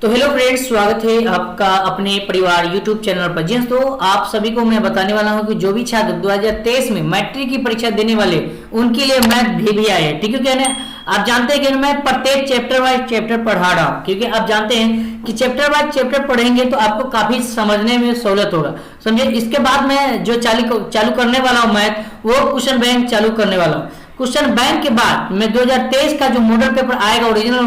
तो hello friends, स्वागत है आपका अपने परिवार यूट्यूब चैनल पर। जी तो आप सभी को मैं बताने वाला हूं कि जो भी छात्र 2023 में मैट्रिक की परीक्षा देने वाले उनके लिए मैथ भी आए। ठीक है क्या ना, आप जानते हैं कि मैं प्रत्येक चैप्टर वाइज चैप्टर पढ़ा रहा हूं, क्योंकि आप जानते हैं कि चैप्टर वाइज चैप्टर पढ़ेंगे तो आपको काफी समझने में सहूलत होगा। समझे। इसके बाद मैं जो चालू करने वाला हूँ मैथ, वो क्वेश्चन बैंक चालू करने वाला हूँ। क्वेश्चन बैंक के बाद मैं 2023 का जो मॉडल पेपर आएगा, ओरिजिनल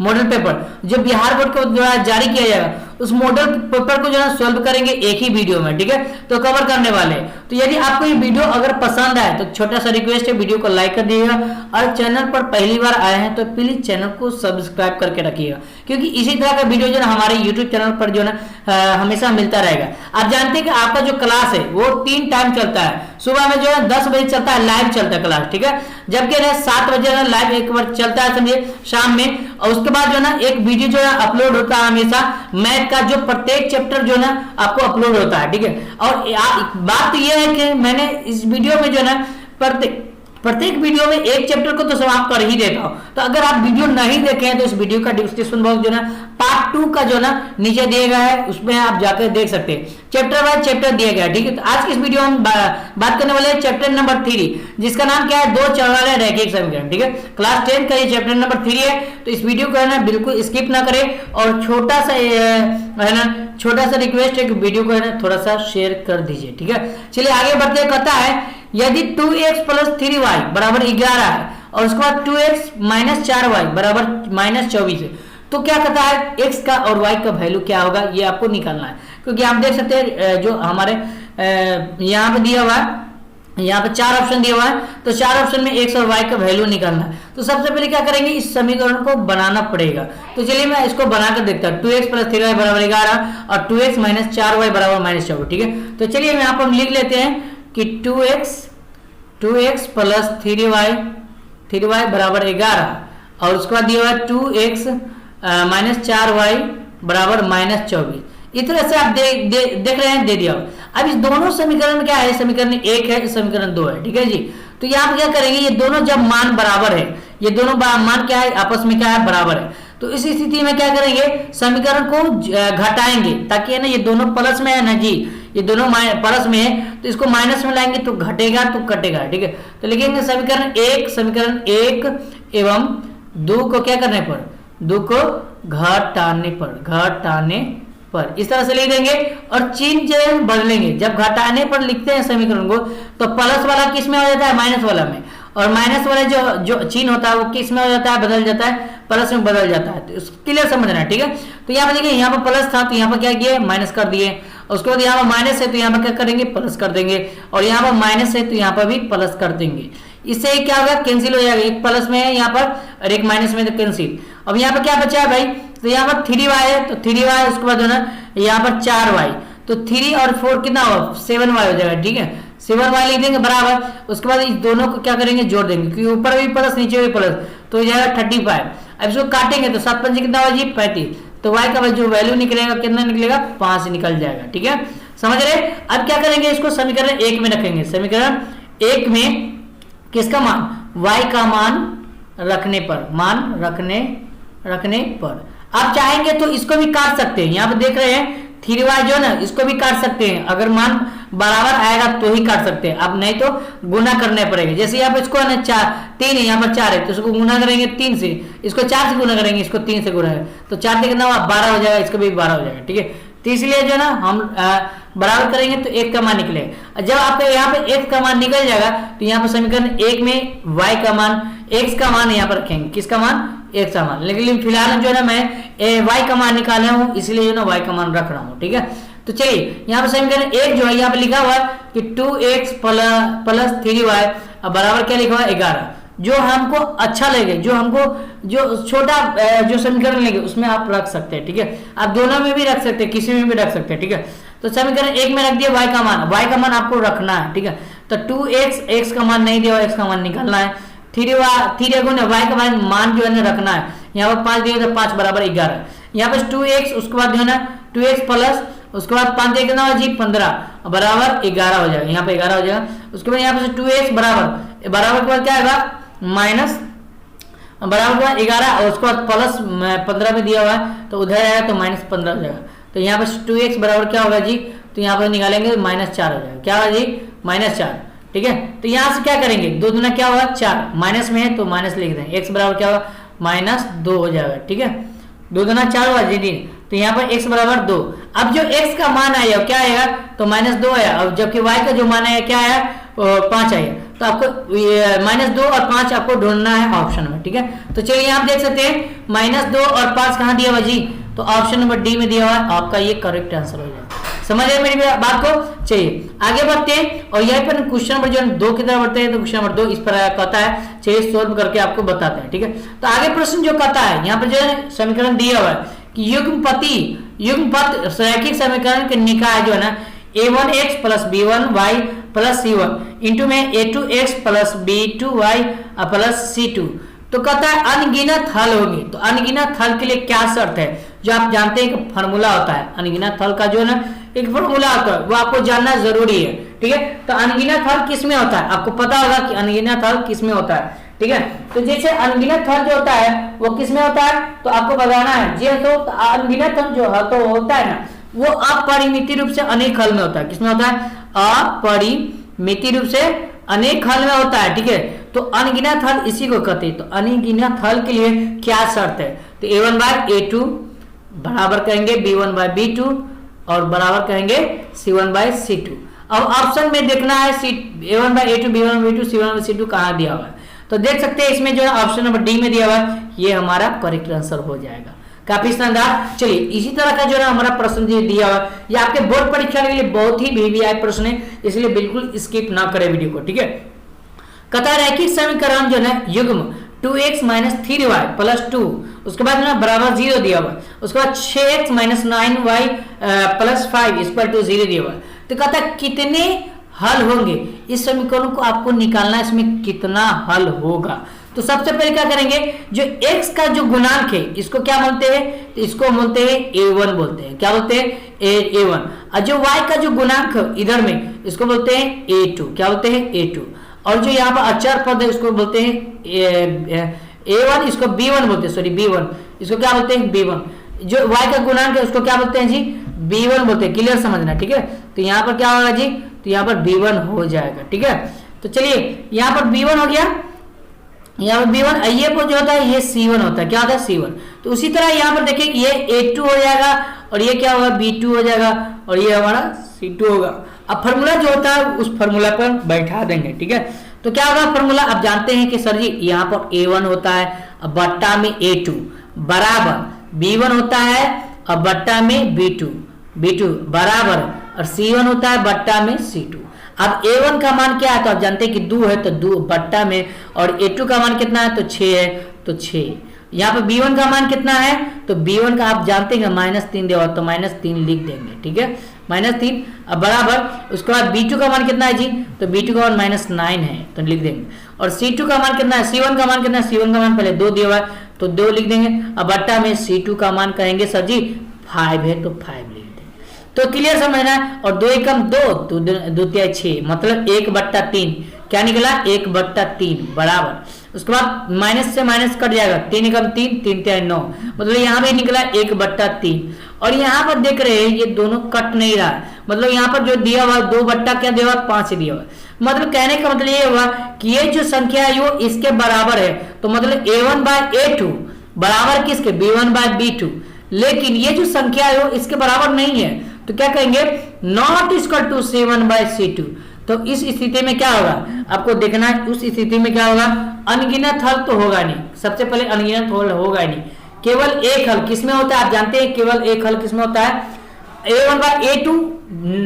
मॉडल पेपर जो बिहार बोर्ड के द्वारा जारी किया जाएगा, उस मॉडल पेपर को जो है सॉल्व करेंगे एक ही वीडियो में। ठीक है, तो कवर करने वाले हैं। तो यदि आपको ये वीडियो अगर पसंद आए तो छोटा सा रिक्वेस्ट है, वीडियो को लाइक कर दीजिएगा और चैनल पर पहली बार आए हैं तो प्लीज चैनल को सब्सक्राइब करके रखिएगा, क्योंकि इसी तरह का वीडियो जो है हमारे यूट्यूब चैनल पर जो है हमेशा मिलता रहेगा। आप जानते हैं कि आपका जो क्लास है वो 3 टाइम चलता है। सुबह में जो है 10 बजे चलता है, लाइव चलता है क्लास। ठीक है, जबकि 7 बजे लाइव एक बार चलता है, समझिए शाम में। और उसके बाद जो है ना एक वीडियो जो है अपलोड होता है हमेशा मैथ का, जो प्रत्येक चैप्टर जो है ना आपको अपलोड होता है। ठीक है, और बात यह है कि मैंने इस वीडियो में जो है ना प्रत्येक वीडियो में एक चैप्टर को तो समाप्त कर ही देता हूं। तो अगर आप वीडियो नहीं देखे हैं तो इस वीडियो का डिस्क्रिप्शन बॉक्स जो है पार्ट 2 का जो है नीचे दिया गया है, उसमें आप जाकर देख सकते हैं। चैप्टर बाय चैप्टर दिया गया है। ठीक है, तो आज की इस वीडियो में बात करने वाले हैं चैप्टर नंबर 3, जिसका नाम क्या है, 2 चर वाले रैखिक समीकरण। ठीक है, क्लास 10 का ये चैप्टर नंबर 3 है। तो इस वीडियो को है ना बिल्कुल स्किप ना करें, और छोटा सा रिक्वेस्ट है कि वीडियो को है ना थोड़ा सा शेयर कर दीजिए। ठीक है, चलिए आगे बढ़ते हैं। कहता है यदि 2x प्लस 3y बराबर 11 है और उसके बाद 2x माइनस 4y बराबर माइनस 24 है, तो क्या कहता है x का और y का वैल्यू क्या होगा, ये आपको निकालना है। क्योंकि आप देख सकते हैं जो हमारे यहाँ पे दिया हुआ है, यहाँ पे 4 ऑप्शन दिया हुआ है, तो 4 ऑप्शन में x और y का वैल्यू निकालना है। तो सबसे पहले क्या करेंगे, इस समीकरण को बनाना पड़ेगा। तो चलिए मैं इसको बनाकर देखता हूँ। 2x प्लस 3y बराबर 11 और 2x माइनस 4y बराबर माइनस 24। ठीक है, तो चलिए यहाँ पर हम लिख लेते हैं कि 2x प्लस 3y बराबर 11 और उसके बाद दिया हुआ 2x माइनस 4y बराबर माइनस 24। इस तरह से आप देख रहे हैं, दे दिया। अब इस दोनों समीकरण में क्या है, समीकरण 1 है, समीकरण 2 है। ठीक है जी, तो यहाँ पर क्या करेंगे, ये दोनों जब मान बराबर है, ये दोनों मान क्या है, आपस में क्या है, बराबर है। तो इस स्थिति में क्या करेंगे, समीकरण को घटाएंगे, ताकि है ना ये दोनों प्लस में है ना जी, ये दोनों प्लस में है, तो इसको माइनस में लाएंगे तो घटेगा तो कटेगा। ठीक है, तो लिखेंगे समीकरण 1 एवं 2 को क्या करने पर, 2 को घटाने पर इस तरह से लिख देंगे। और चिन्ह जो है बदलेंगे, जब घटाने पर लिखते हैं समीकरण को तो प्लस वाला किस में हो जाता है, माइनस वाला में, और माइनस वाला जो चिन्ह होता है वो किस में हो जाता है, बदल जाता है, प्लस में बदल जाता है। तो क्लियर समझना है। ठीक है, तो यहाँ पर देखिए, यहाँ पर प्लस था तो यहाँ पर क्या किया, माइनस कर दिए। उसके बाद यहाँ पर माइनस है तो यहाँ पर क्या करेंगे, प्लस कर देंगे, और यहाँ पर माइनस है तो यहाँ पर भी प्लस कर देंगे। इससे क्या होगा, कैंसिल हो जाएगा, एक प्लस में है यहाँ पर और एक माइनस में, तो कैंसिल। अब यहाँ पर क्या बचा है भाई, तो यहाँ पर 3y है तो 3y, उसके बाद ना यहाँ पर 4y, तो 3 और 4 कितना होगा, 7y हो जाएगा। ठीक है, 7y लिख देंगे बराबर। उसके बाद इस दोनों को क्या करेंगे, जोड़ देंगे, क्योंकि ऊपर भी प्लस नीचे भी प्लस, तो हो जाएगा 35। अब इसको काटेंगे तो 7 5 कितना होगा जी, 35। तो y का जो वैल्यू निकलेगा कितना निकलेगा, 5 निकल जाएगा। ठीक है, समझ रहे। अब क्या करेंगे, इसको समीकरण 1 में रखेंगे। समीकरण 1 में किसका मान, y का मान रखने पर आप चाहेंगे तो इसको भी काट सकते हैं। यहाँ पे देख रहे हैं 3y जो ना, इसको भी काट सकते हैं। अगर मान बराबर आएगा तो ही काट सकते हैं, अब नहीं तो गुना करने पड़ेगा। जैसे यहाँ पे इसको है ना 3 है, यहाँ पर 4 है, तो इसको गुना करेंगे 3 से, इसको 4 से गुना करेंगे, इसको 3 से गुना करेंगे, तो 4 से कितना हुआ, 12 हो जाएगा, इसको भी 12 हो जाएगा। ठीक है, तो इसलिए जो ना हम बराबर करेंगे तो 1 का मान निकलेगा। जब आपके यहाँ पे 1 का मान निकल जाएगा तो यहाँ पर समीकरण 1 में y का मान, x का मान यहाँ पर रखेंगे, किसका मान, x का मान। लेकिन फिलहाल जो है ना मैं y का मान निकाला हूँ, इसलिए जो ना y का मान रख रहा हूँ। ठीक है, तो चलिए यहाँ पर समीकरण 1 जो है यहाँ पे लिखा हुआ है कि 2x प्लस 3y बराबर क्या लिखा हुआ है, 11। जो हमको अच्छा लगे, जो छोटा जो समीकरण लेंगे उसमें आप रख सकते हैं। ठीक है, आप दोनों में भी रख सकते हैं, किसी में भी रख सकते हैं। ठीक है, तो समीकरण 1 में रख दिया y का मान आपको रखना है। ठीक है, तो 2x का मान नहीं दिया, x का मान निकालना है। 3 गुना y का मान जो है ना रखना है। यहाँ पर 5 दिया तो 5 बराबर 11। यहाँ पर 2x, उसके बाद जो है ना 2x प्लस, उसके बाद 5 कितना होगा जी, 15 बराबर 11 हो जाएगा। यहाँ पे 11 हो जाएगा। उसके बाद यहाँ पे 2x बराबर के बाद क्या आएगा, बराबर हुआ 11 और उसके बाद प्लस 15 में दिया हुआ है तो उधर आएगा तो -15 हो जाएगा। तो यहाँ पर 2x बराबर क्या होगा जी, तो यहाँ पर निकालेंगे -4 हो जाएगा। क्या होगा जी, -4। ठीक है, तो यहाँ से क्या करेंगे, 2 दूना क्या होगा 4, माइनस में है तो माइनस लिख दें, x बराबर क्या होगा -2 हो जाएगा। ठीक है, 2 दूना 4 होगा जी, तो यहाँ पर x बराबर 2। अब जो x का मान आएगा क्या आएगा, तो -2 आया, और जबकि y का जो मान आएगा क्या आया, 5 आएगा। तो आपको -2 और 5 आपको ढूंढना है ऑप्शन में। ठीक है, तो चलिए आप देख सकते हैं -2 और 5 कहाँ दिया हुआ जी, तो ऑप्शन नंबर डी में दिया हुआ है, आपका ये करेक्ट आंसर हो जाएगा। समझ रहे मेरी बात को। चलिए आगे बढ़ते हैं और यहीं पर क्वेश्चन नंबर जो 2 की तरफ बढ़ते हैं, तो क्वेश्चन नंबर 2 इस पर कहता है, चलिए सोल्व करके आपको बताते हैं। ठीक है, तो आगे प्रश्न जो कहता है, यहाँ पर जो है समीकरण दिया हुआ है कि युग्मपद रैखिक समीकरण के निकाय जो है ना a1x plus b1y plus c1 into में a2x plus b2y plus c2, तो कहता है अनगिनत हल होंगे। तो अनगिनत हल के लिए क्या शर्त है, जो आप जानते हैं कि फॉर्मूला होता है, अनगिनत हल का जो है ना एक फॉर्मूला होता है, वो आपको जानना जरूरी है। ठीक है, तो अनगिनत हल किस में होता है, आपको पता होगा कि अनगिनत हल किस में होता है। ठीक है, तो जैसे अनगिनत हल जो होता है वो किस में होता है, तो आपको बताना है जी। तो अनगिनत हल जो है तो होता है ना, वो अपरिमित रूप से अनेक हल में होता है। किसमें होता है, अपरिमित रूप से अनेक हल में होता है। ठीक है, तो अनगिनत हल इसी को कहते हैं। तो अनगिनत हल के लिए क्या शर्त है, तो a1/a2 बराबर कहेंगे b1/b2 और बराबर कहेंगे c1/c2। अब ऑप्शन में देखना है a1/a2 b1/b2 c1/c2 कहाँ दिया हुआ है, तो देख सकते हैं इसमें जो है ऑप्शन नंबर डी में दिया हुआ है, ये हमारा करेक्ट आंसर हो जाएगा। काफी शानदार। चलिए इसी तरह का जो है हमारा प्रश्न दिया हुआ है, ये आपके बोर्ड परीक्षा के लिए बहुत ही वीवीआई प्रश्न है, इसलिए बिल्कुल स्किप ना करें वीडियो को। ठीक है, कथा रैखिक समीकरण जो है युग्म 2x - 3y + 2, उसके बाद ना बराबर 0 दिया हुआ, उसके बाद 6x - 9y + 5 = 0 दिया हुआ। तो कहता है कितने हल होंगे, इस समीकरण को आपको निकालना है, इसमें कितना हल होगा। तो सबसे पहले क्या करेंगे, जो x का जो गुणांक है इसको क्या बोलते हैं, तो इसको बोलते हैं a1 बोलते हैं। क्या बोलते हैं, a1। और जो y का जो गुणांक इधर में इसको बोलते हैं a2। क्या बोलते हैं, a2। और जो यहाँ पर अचर पद है उसको बोलते हैं a1, इसको b1 बोलते हैं, सॉरी b1, इसको क्या बोलते हैं b1। जो y का गुणांक है उसको क्या बोलते हैं जी, b1 बोलते हैं। क्लियर समझना। ठीक है, तो यहाँ पर क्या होगा जी, तो यहाँ पर b1 हो जाएगा। ठीक है, तो चलिए यहाँ पर b1 हो गया, यहाँ पर b1, ये को जो होता है ये c1 होता है। क्या होता है, c1। तो उसी तरह यहाँ पर देखिए ये a2 हो जाएगा और ये क्या होगा, b2 हो जाएगा और ये हमारा c2 होगा। अब फार्मूला जो होता है उस फार्मूला पर बैठा देंगे। ठीक है, तो क्या होगा फार्मूला, आप जानते हैं कि सर जी यहाँ पर a1 होता है और बट्टा में a2 बराबर b1 होता है और बट्टा में b2 बराबर और c1 होता है बट्टा में c2। अब a1 का मान क्या है, तो आप जानते हैं कि 2 है, तो 2 बट्टा में, और a2 का मान कितना है, तो 6 है, तो 6। यहाँ पर b1 का मान कितना है, तो b1 का आप जानते हैं -3 देगा, तो -3 लिख देंगे। ठीक है, -3। अब बराबर उसके बाद b2 का मान कितना है जी, तो b2 का मान -9 है, तो लिख देंगे। और c2 का मान कितना है, c1 का मान कितना है, c1 का मान पहले 2 दिया हुआ है तो 2 लिख देंगे। अब बट्टा में c2 का मान कहेंगे सर जी 5 है, तो 5 लिख देंगे। तो क्लियर समझना है। और 2 एकम 2, 2 तिया 6, मतलब 1/3 क्या निकला, 1/3 बराबर। उसके बाद माइनस से माइनस कट जाएगा, 3 एकम 3, 3 तिया 9, मतलब यहाँ पे निकला 1/3। और यहाँ पर देख रहे हैं ये दोनों कट नहीं रहा, मतलब यहाँ पर जो दिया हुआ 2 बट्टा क्या दिया हुआ, 5 दिया हुआ। मतलब कहने का मतलब ये हुआ कि ये जो संख्या है वो इसके बराबर है, तो मतलब a1/a2 बराबर किसके, b1/b2। लेकिन ये जो संख्या है वो इसके बराबर नहीं है, तो क्या कहेंगे, नॉट इक्वल टू c1/c2। तो इस स्थिति में क्या होगा, आपको देखना है, उस स्थिति में क्या होगा, अनगिनत हल तो होगा नहीं। सबसे पहले अनगिनत हल होगा ही नहीं, केवल एक हल किसमें होता है, आप जानते हैं केवल एक हल किसमें होता है, a1/a2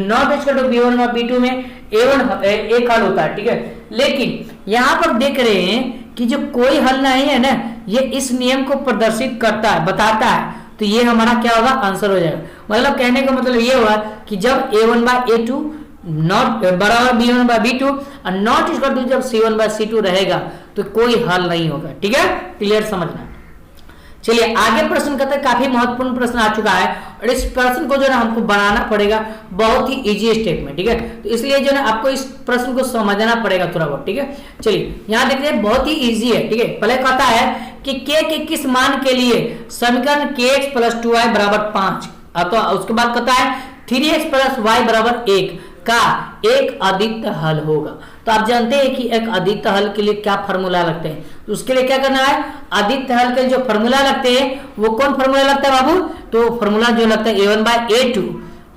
not equal to b1/b2 में a1 एक हल होता है। ठीक है, लेकिन यहाँ पर देख रहे हैं कि जो कोई हल नहीं है ना, ये इस नियम को प्रदर्शित करता है, बताता है, तो ये हमारा क्या होगा, आंसर हो जाएगा। मतलब कहने का मतलब ये हुआ कि जब a1/a2 नॉट बराबर b1/b2 और नॉट इक्वल टू जब c1/c2 रहेगा तो कोई हल नहीं होगा। ठीक है, क्लियर समझना। चलिए आगे प्रश्न कहते हैं, काफी महत्वपूर्ण प्रश्न आ चुका है और इस प्रश्न को जो है हमको बनाना पड़ेगा बहुत ही इजी स्टेप में, ठीक है। तो इसलिए जो है आपको इस प्रश्न को समझना पड़ेगा थोड़ा बहुत, ठीक है। चलिए यहाँ देखते हैं, बहुत ही इजी है, ठीक है। पहले कहता है कि k के किस मान के लिए समीकरण kx + 2y = 5, तो उसके बाद कहता है 3x + y = 1 का एक अद्वितीय हल होगा। तो आप जानते हैं कि एक अद्वितीय हल के लिए क्या फार्मूला लगते हैं, तो उसके लिए क्या करना है, अद्वितीय हल के जो फार्मूला लगते हैं वो कौन फार्मूला लगता है बाबू, तो फार्मूला जो लगता है a1/a2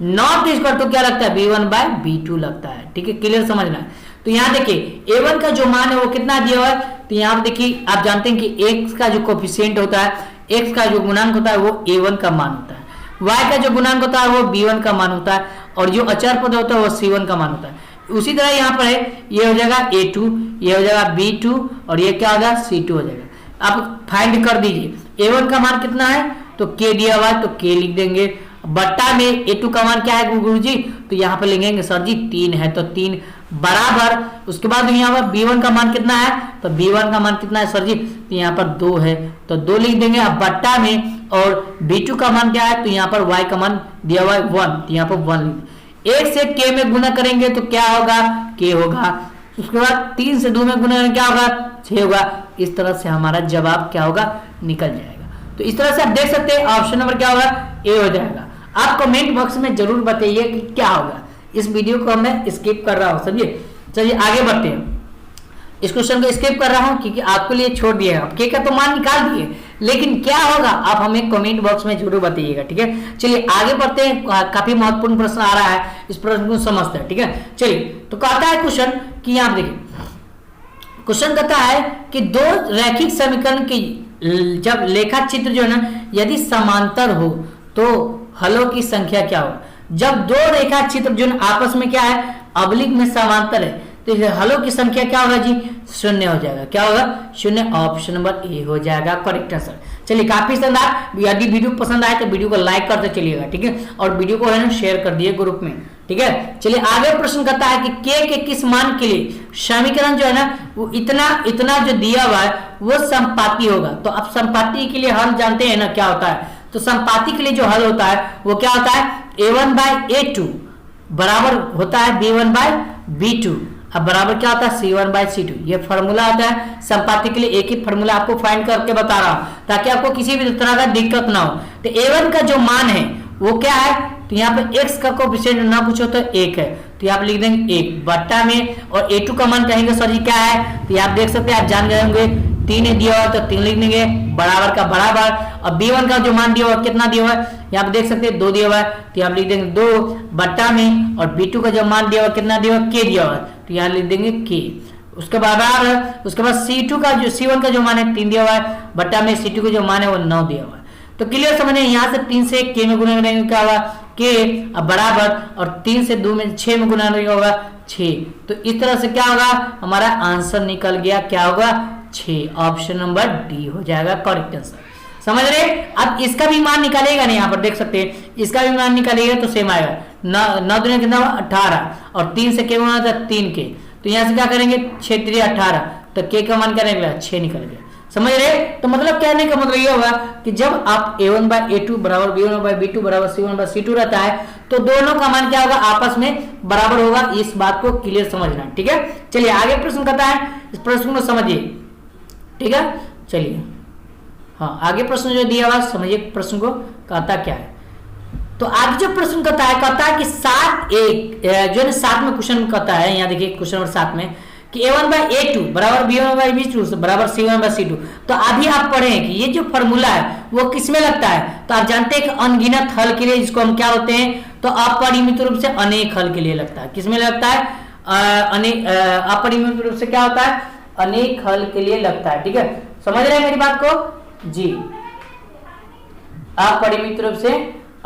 नॉट इक्वल टू क्या लगता है b1/b2 लगता है, ठीक है। क्लियर समझना है। तो यहाँ देखिए a1 का जो मान है वो कितना दिया हुआ है, तो यहाँ देखिए आप जानते हैं कि x का जो कोफिशिएंट होता है, x का जो गुणांक होता है वो a1 का मान होता है, y का जो गुणांक होता है वो b1 का मान होता है, और जो अचर पद होता है वो c1 का मान होता है। उसी तरह यहाँ पर है, ये हो जाएगा a2, ये हो जाएगा b2 और ये क्या होगा c2 हो जाएगा। आप फाइंड कर दीजिए a1 का मान कितना है, तो k दिया हुआ है तो k लिख देंगे, बट्टा में a2 का मान क्या है गुरु जी, तो यहाँ पर लिखेंगे सर जी 3 है तो 3 बराबर, उसके बाद यहाँ पर b1 का मान कितना है, तो b1 का मान कितना है सर जी, तो यहाँ पर 2 है तो 2 लिख देंगे। अब बट्टा में और b2 का मान क्या है, तो यहाँ पर y का मान दिया हुआ है 1, तो यहाँ पर 1 लिख, 1 से k में गुना करेंगे तो क्या होगा k होगा, उसके बाद 3 से 2 में गुना करेंगे क्या होगा 6 होगा। इस तरह से हमारा जवाब क्या होगा निकल जाएगा। तो इस तरह से आप देख सकते हैं ऑप्शन नंबर क्या होगा ए हो जाएगा। आप कमेंट बॉक्स में जरूर बताइए कि क्या होगा। इस वीडियो को मैं स्किप कर रहा हूँ, समझिए। चलिए आगे बढ़ते हैं। इस क्वेश्चन को स्किप कर रहा हूँ क्योंकि आपके लिए छोड़ दिया है, के का तो मान निकाल दिए, लेकिन क्या होगा आप हमें कमेंट बॉक्स में जरूर बताइएगा, ठीक है। चलिए आगे बढ़ते हैं, काफी महत्वपूर्ण प्रश्न आ रहा है, इस प्रश्न को समझते हैं, ठीक है। चलिए तो कहता है क्वेश्चन कि यहाँ देखिए, क्वेश्चन कहता है कि दो रैखिक समीकरण की जब लेखा चित्र जो है ना यदि समांतर हो तो हलों की संख्या क्या हो। जब दो रेखा चित्र जो आपस में क्या है अवलिक में समांतर है तो हलों की संख्या क्या होगा जी 0 हो जाएगा। क्या होगा 0, ऑप्शन नंबर ए हो जाएगा करेक्ट आंसर। चलिए काफी शानदार, यदि वीडियो पसंद आए तो वीडियो को लाइक करते चलिएगा, ठीक है, और वीडियो को है ना शेयर कर दिए ग्रुप में, ठीक है। चलिए आगे प्रश्न करता है कि k के किस मान के लिए समीकरण जो है ना वो इतना जो दिया हुआ है वो संपाती होगा। तो अब संपाती के लिए हल जानते हैं ना क्या होता है, तो संपाती के लिए जो हल होता है वो क्या होता है a1/a2 बराबर होता है b1/b2, अब बराबर क्या होता है c1/c2। ये फार्मूला होता है संपाती के लिए। एक ही फार्मूला आपको फाइंड करके बता रहा हूं ताकि आपको किसी भी तरह का दिक्कत ना हो। तो a1 का जो मान है वो क्या है, तो यहाँ पे x का कोएफिशिएंट ना पूछो तो 1 है, तो यहाँ पे लिख देंगे 1 बट्टा में, और a2 का मान कहेंगे सर जी क्या है, तो आप देख सकते हैं, आप जान गए होंगे 3 है दिया हुआ तो 3 लिख देंगे बराबर का बराबर। और b1 का जो मान दिया हुआ कितना दिया हुआ है, यहाँ पे देख सकते हैं 2 दिया हुआ है, तो यहाँ लिख देंगे 2 बट्टा में, और b2 का जो मान दिया हुआ कितना दिया हुआ k दिया हुआ है, तो यहाँ लिख देंगे k। उसके बाद c2 का जो c1 का जो मान है 3 दिया हुआ है बट्टा में c2 का जो मान है वो 9 दिया हुआ है। तो क्लियर समझे, यहाँ से 3 से k में गुना करेंगे क्या होगा k अब बराबर, और 3 से 2 में 6 में गुना करेंगे होगा 6। तो इस तरह से क्या होगा हमारा आंसर निकल गया, क्या होगा 6, ऑप्शन नंबर डी हो जाएगा करेक्ट आंसर। समझ रहे। अब इसका भी मान निकालेगा नहीं, यहाँ पर देख सकते हैं इसका भी मान निकालेगा तो सेम आएगा 9 दूनी कितना 18, और 3 से k गुना था 3 k, तो यहाँ से क्या करेंगे 6 3 18, तो k का मान क्या निकला 6 निकल गया। समझ रहे। तो मतलब कहने का मतलब ये होगा कि जब आप a1/a2 बराबर b1/b2 बराबर c1/c2 रहता है तो दोनों का मान क्या होगा आपस में बराबर होगा। इस बात को क्लियर समझना, ठीक है। चलिए आगे प्रश्न कहता है, इस प्रश्न को समझिए, ठीक है। चलिए हाँ आगे प्रश्न जो दिया हुआ समझिए प्रश्न को कहता क्या है। तो आगे जो प्रश्न कहता है कि 7 जो है 7 में क्वेश्चन कहता है, यहाँ देखिए क्वेश्चन नंबर 7 में कि a1/a2 बराबर b1/b2 बराबर c1/c2। तो अभी आप पढ़े हैं कि ये जो फॉर्मूला है वो किसमें लगता है, तो आप जानते हैं कि अनगिनत हल के लिए जिसको हम क्या होते हैं, तो अपरिमित रूप से अनेक हल के लिए लगता है। किसमें लगता है अपरिमित रूप से क्या होता है अनेक हल के लिए लगता है, ठीक है। समझ रहे हैं मेरी बात को जी, अपरिमित रूप से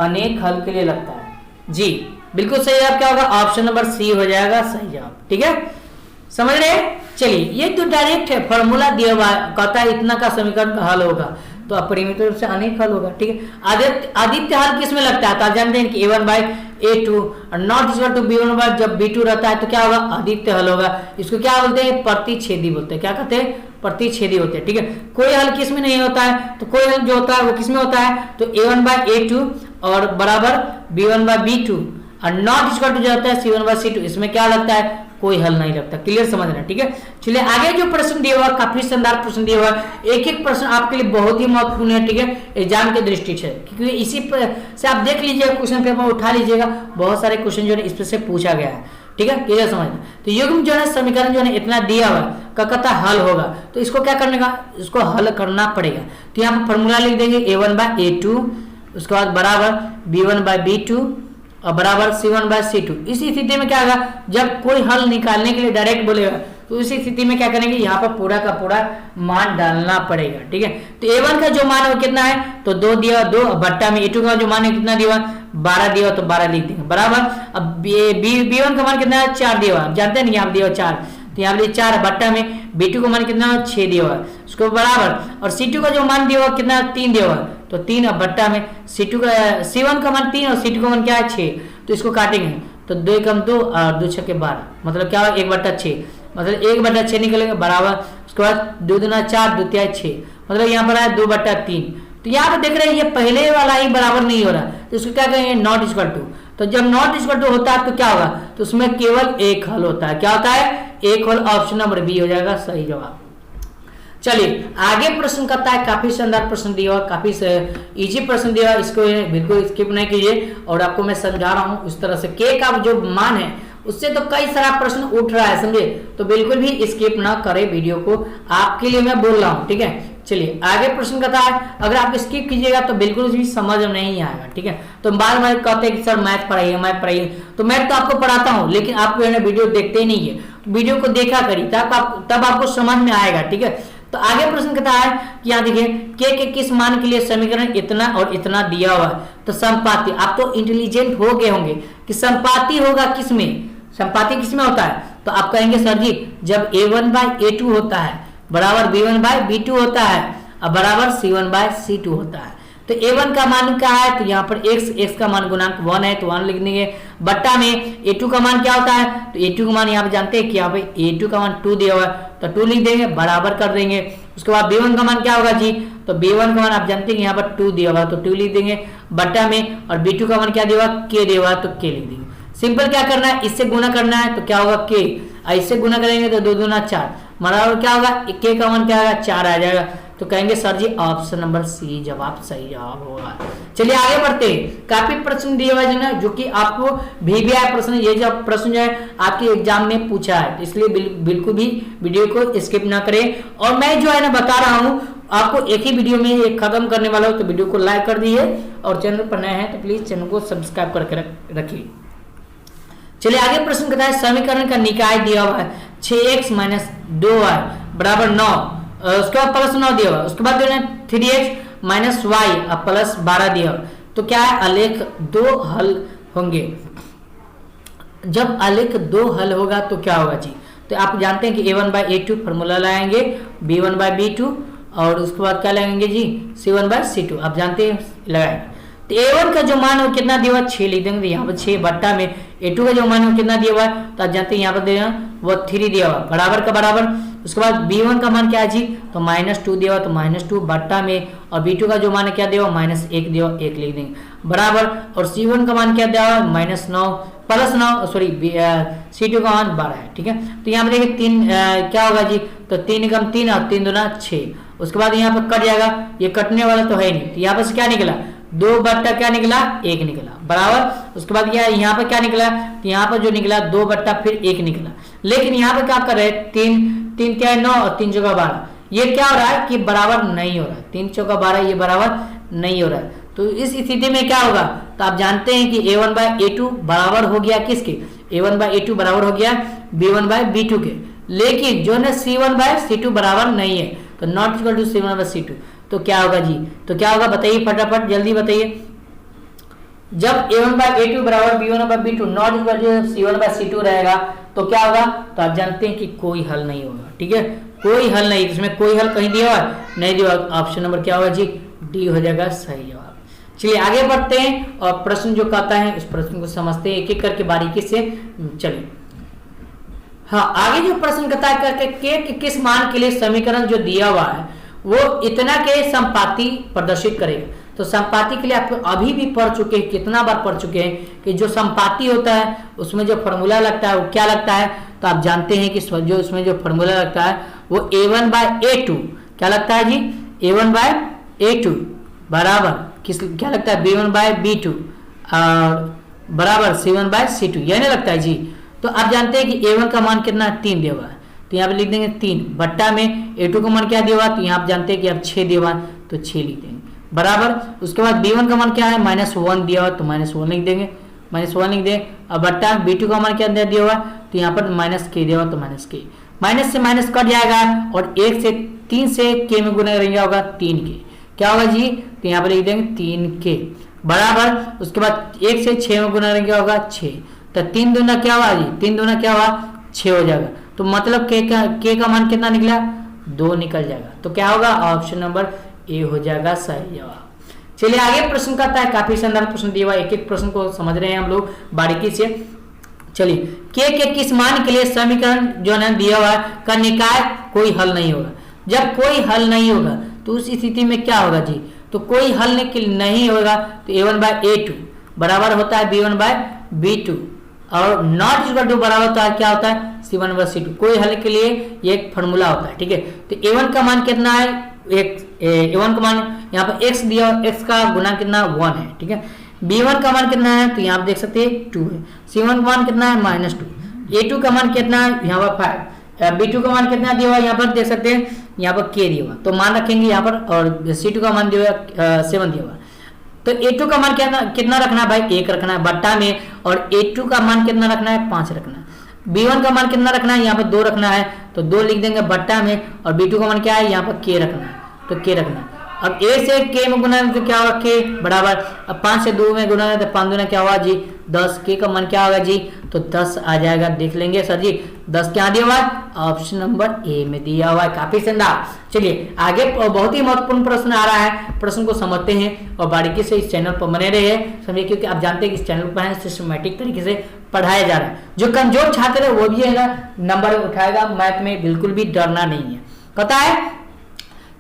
अनेक हल के लिए लगता है जी, बिल्कुल सही जवाब क्या होगा ऑप्शन नंबर सी हो जाएगा सही जवाब, ठीक है। समझ रहे। चलिए ये तो डायरेक्ट है, फॉर्मूला दिया हुआ कहता है इतना का समीकरण का हल होगा तो अपरिमित रूप से अनेक हल होगा, ठीक है। आदित्य हल किसमें लगता है, तो आप जानते हैं कि A2 और नॉट इक्वल टू B1 जब B2 रहता है तो क्या होगा, अद्वितीय हल होगा। इसको क्या बोलते हैं, प्रतिच्छेदी बोलते हैं। क्या कहते हैं, प्रतिच्छेदी होते हैं। ठीक है, कोई हल किस में नहीं होता है, तो कोई हल जो होता है वो किस में होता है, तो A1/A2 और बराबर B1/B2 और नॉट इक्वल टू जो होता है C1/C2, इसमें क्या लगता है, कोई हल नहीं लगता। क्लियर समझ रहे हैं। ठीक है, चलिए आगे जो प्रश्न दिया हुआ काफी शानदार प्रश्न दिया हुआ, एक एक प्रश्न आपके लिए बहुत ही महत्वपूर्ण है। ठीक है, एग्जाम की दृष्टि से, क्योंकि इसी से आप देख लीजिएगा, क्वेश्चन पेपर उठा लीजिएगा, बहुत सारे क्वेश्चन जो है इस पर से पूछा गया है। ठीक है, क्लियर समझ। तो युग्म जो है समीकरण जो है इतना दिया हुआ का कहता हल होगा, तो इसको क्या करने का, इसको हल करना पड़ेगा। तो यहाँ पर फॉर्मूला लिख देंगे A1/A2, उसके बाद बराबर B1/B2 और बराबर C1/C2। इस स्थिति में क्या होगा, जब कोई हल निकालने के लिए डायरेक्ट बोलेगा तो इस स्थिति में क्या करेंगे, यहाँ पर पूरा का पूरा मान डालना पड़ेगा। ठीक है, तो A1 का जो मान है वो कितना है, तो 2 दिया, 2 बट्टा में A2 का जो मान है कितना दिया, 12 दिया, तो 12 लिख देंगे बराबर। अब B1 का मान कितना है, 4 दिया, आप जानते हैं ना, यहाँ दिया 4, तो यहाँ पर 4 बट्टा में B2 का मान कितना है, 6 दिया हुआ, उसको बराबर। और C2 का जो मान दिया हुआ कितना, 3 दिया हुआ, तो 3 अब बट्टा में C1 का मान 3 और C2 का मान क्या है, 6, तो इसको काटेंगे तो 2 कम 2 और 2 6 12, मतलब क्या होगा 1/6, मतलब 1/6 निकलेगा बराबर। उसके बाद 2 दूना 4, 2 तिहाई 6, मतलब यहाँ पर है 2/3। तो यहाँ पर देख रहे हैं ये पहले वाला ही बराबर नहीं हो रहा, तो इसको क्या कहेंगे, नॉट इक्वल टू। तो जब नॉट इक्वल टू होता है तो क्या होगा, तो उसमें केवल एक हल होता है। क्या होता है, एक हल, ऑप्शन नंबर बी हो जाएगा सही जवाब। चलिए आगे प्रश्न करता है, काफी शानदार प्रश्न दिया हुआ, काफी इजी प्रश्न दिया हुआ, इसको बिल्कुल स्किप नहीं कीजिए। और आपको मैं समझा रहा हूं उस तरह से, के का जो मान है उससे तो कई सारा प्रश्न उठ रहा है, समझे, तो बिल्कुल भी स्किप ना करें वीडियो को, आपके लिए मैं बोल रहा हूं। ठीक है, चलिए आगे प्रश्न कहता है, अगर आप स्किप कीजिएगा तो बिल्कुल भी समझ नहीं आएगा। ठीक है, तो बार बार कहते हैं कि सर मैथ पढ़ाइए, मैथ पढ़ाइए, तो मैं तो आपको पढ़ाता हूं, लेकिन आप वीडियो देखते ही नहीं है, वीडियो को देखा करिए तब आपको समझ में आएगा। ठीक है, तो आगे प्रश्न कहता है कि यहाँ देखिए, के किस मान के लिए समीकरण इतना और इतना दिया हुआ है, तो संपाती, आप तो इंटेलिजेंट हो गए होंगे कि संपाती होगा किसमें, संपाती किसमें होता है, तो आप कहेंगे सर जी जब A1/A2 होता है बराबर B1/B2 होता है और बराबर C1/C2 होता है। तो A1 का मान क्या है, तो यहाँ पर x का मान गुणांक 1 है, तो 1 लिख देंगे बट्टा में A2 का मान क्या होता है, तो A2 का मान यहाँ पे जानते हैं कि यहाँ पे A2 का मान 2 दिया हुआ है, तो 2 लिख देंगे बराबर कर देंगे। उसके बाद B1 का मान क्या होगा जी, तो B1 का मान आप जानते हैं कि यहाँ पर 2 दिया हुआ, तो 2 लिख देंगे बट्टा में। और B2 का मान क्या दिया हुआ, K दिया हुआ, तो K लिख देंगे। सिंपल क्या करना है, इससे गुना करना है, तो क्या होगा K, इससे गुना करेंगे तो 2 दूना 4, बराबर क्या होगा, K का मान क्या होगा, 4 आ जाएगा। तो कहेंगे सर जी ऑप्शन नंबर सी जवाब सही जवाब होगा। चलिए आगे बढ़ते हैं, काफी प्रश्न दिए हुए हैं जो कि आपको VVI प्रश्न, ये जो प्रश्न जो है आपके एग्जाम में पूछा है, इसलिए बिल्कुल भी वीडियो को स्किप ना करें। और मैं जो है ना बता रहा हूँ आपको, एक ही वीडियो में ये खत्म करने वाला हूँ, तो वीडियो को लाइक कर दीजिए और चैनल पर नए हैं तो प्लीज चैनल को सब्सक्राइब करके रखिए। चलिए आगे प्रश्न कहता है, समीकरण का निकाय दिया हुआ है 6x - 2y बराबर 9, उसके बाद प्लस 9 दिया हुआ, उसके बाद जो है 3x - y प्लस 12 दिया हुआ। तो क्या है, आलेख 2 हल होंगे। जब आलेख 2 हल होगा तो क्या होगा जी, तो आप जानते हैं कि A1/A2 फॉर्मूला लगाएंगे, B1/B2 और उसके बाद क्या लगाएंगे जी, C1/C2, आप जानते हैं लगाएंगे। तो A1 का जो मान है वो कितना दिया हुआ, 6 लिख देंगे, यहाँ पर 6 बट्टा में A2 का जो मान है वो कितना दिया हुआ है, तो आप जानते हैं यहाँ पर देना वो 3 दिया हुआ, बराबर का बराबर। उसके बाद B1 का मान क्या है जी, तो -2 दिया हुआ, तो -2 बट्टा में, और B2 का जो मान है क्या दिया हुआ, -1 दिया हुआ, 1 लिख देंगे बराबर। और C1 का मान क्या दिया हुआ, -9 प्लस 9, सॉरी C2 का मान 12 है। ठीक है, तो यहाँ पर देखिए 3 क्या होगा जी, तो 3 कम 3 और 3 दूना 6। उसके बाद यहाँ पर कट जाएगा, ये कटने वाला तो है नहीं, तो यहाँ पर क्या निकला, 2 बट्टा क्या निकला, 1 निकला बराबर। उसके बाद यहाँ पर क्या निकला, तो यहाँ पर जो निकला 2 बट्टा फिर 1 निकला। लेकिन यहाँ पर क्या कर रहे हैं, 3 क्या है 9 और 3 चौका 12, ये क्या हो रहा है कि बराबर नहीं हो रहा है, 3 चौका 12 ये बराबर नहीं हो रहा है। तो इस स्थिति में क्या होगा, तो आप जानते हैं कि A1/A2 बराबर हो गया किसके, A1/A2 बराबर हो गया B1/B2 के, लेकिन जो है C1/C2 बराबर नहीं है, तो नॉट इक्वल टू C1/C2। तो क्या होगा जी, तो क्या होगा बताइए फटाफट जल्दी बताइए। जब A1/A2 बराबर B1/B2 not equal to C1/C2 रहेगा तो क्या होगा, तो आप जानते हैं कि कोई हल नहीं होगा। ठीक है, कोई हल नहीं, इसमें कोई हल कहीं दिया हुआ नहीं दिया हुआ, ऑप्शन नंबर क्या होगा जी, डी हो जाएगा सही जवाब। चलिए आगे बढ़ते हैं और प्रश्न जो कहता है उस प्रश्न को समझते हैं एक एक करके बारीकी से। चलिए हाँ, आगे जो प्रश्न कहता है के किस मान के लिए समीकरण जो दिया हुआ है वो इतना के संपाति प्रदर्शित करेगा। तो संपाति के लिए आप अभी भी पढ़ चुके हैं, कितना बार पढ़ चुके हैं कि जो संपाति होता है उसमें जो फॉर्मूला लगता है वो क्या लगता है। तो आप जानते हैं कि जो उसमें जो फॉर्मूला लगता है वो a1/a2 क्या लगता है जी, a1/a2 बराबर क्या लगता है b1/b2 और बराबर c1/c2 यह नहीं लगता है जी। तो आप जानते हैं कि a1 का मान कितना 3 दिया हुआ है, तो यहाँ पे लिख देंगे 3 बट्टा में a2 का मान क्या दिया हुआ, तो यहाँ आप जानते हैं कि अब 6 दिया हुआ तो 6 लिख देंगे बराबर। उसके बाद b1 का मान क्या है -1 दिया हुआ तो -1 लिख देंगे, -1 लिख देंगे। अब बट्टा b2 का मान क्या दिया हुआ तो यहाँ पर -k दिया हुआ तो -k, माइनस से माइनस कट जाएगा और 1 से 3 से k में गुना करेंगे होगा 3k, क्या होगा जी, तो यहाँ पर लिख देंगे 3k बराबर। उसके बाद 1 से 6 में गुना करेंगे होगा 6, तो 3 दूना क्या हुआ जी, 3 दूना क्या हुआ 6 हो जाएगा। तो मतलब k का मान कितना निकला 2 निकल जाएगा। तो क्या होगा ऑप्शन नंबर ए हो जाएगा सही जवाब। चलिए आगे प्रश्न करता है, काफी शानदार प्रश्न दिया हुआ, एक एक प्रश्न को समझ रहे हैं हम लोग बारीकी से। चलिए के किस मान के लिए समीकरण जो है दिया हुआ है का निकाय कोई हल नहीं होगा। जब कोई हल नहीं होगा तो उस स्थिति में क्या होगा जी, तो कोई हल नहीं होगा तो a1/a2 बराबर होता है b1/b2 और नॉट इक्वल टू बराबर होता है क्या होता है c1/c2। कोई हल के लिए ये एक फॉर्मूला होता है, ठीक है। तो a1 का मान कितना है, a1 का मान यहाँ पर x दिया, x का गुना कितना 1 है, ठीक है। b1 का मान कितना है तो यहाँ आप देख सकते हैं 2 है, c1 का मान कितना है -2, a2 का मान कितना है यहाँ पर 5, b2 का मान कितना दिया हुआ यहाँ पर देख सकते हैं यहाँ पर k दिया हुआ तो मान रखेंगे यहाँ पर, और c2 का मान दिया हुआ 7 दिया हुआ। तो a2 का मान कितना रखना है भाई 1 रखना है बट्टा में, और a2 का मान कितना रखना है 5 रखना है। b1 का मान कितना रखना है यहाँ पर 2 रखना है तो 2 लिख देंगे बट्टा में, और b2 का मान क्या है यहाँ पर k रखना है तो k रखना है। अब a से k में गुना तो क्या होगा k बराबर, अब 5 से 2 में गुना है तो 5 दूना क्या होगा जी 10, k का मान क्या होगा जी तो 10 आ जाएगा। देख लेंगे सर जी 10 क्या दिया हुआ है ऑप्शन नंबर ए में दिया हुआ है, काफी शानदार। चलिए आगे बहुत ही महत्वपूर्ण प्रश्न आ रहा है, प्रश्न को समझते हैं और बारीकी से इस चैनल पर बने रहे समझिए, क्योंकि आप जानते हैं कि इस चैनल पर सिस्टमेटिक तरीके से पढ़ाया जा रहा है। जो कमजोर छात्र है वो भी है ना नंबर उठाएगा, मैथ में बिल्कुल भी डरना नहीं है। पता है